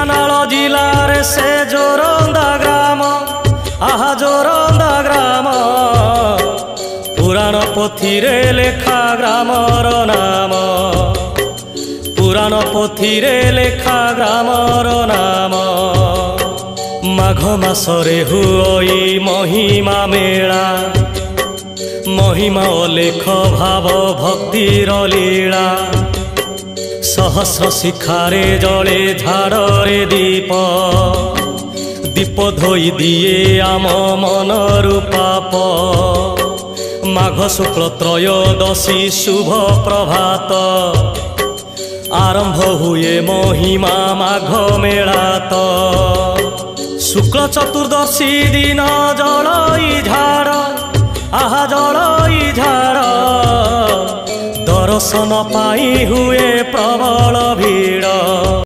ढेंकानाल जिलार से जोरंदा ग्राम आहा जोरंदा ग्राम पुराण पोथीरे लेखा ग्रामर नाम पुराण पोथीरे लेखा ग्रामर नाम माघ मासरे हुई महिमा मेला महिमा अलेख भाव भक्तिर लीला सहस्र शिखारे जले झाड़े दीप दीप धोई दिए आम मनरु पाप माघ शुक्ल त्रयोदशी शुभ प्रभात आरंभ हुए महिमा माघ मेला तो शुक्ल चतुर्दशी दिन जलई झाड़ आहा जलई झाड़ दर्शन पाई हुए प्रबल भीड़।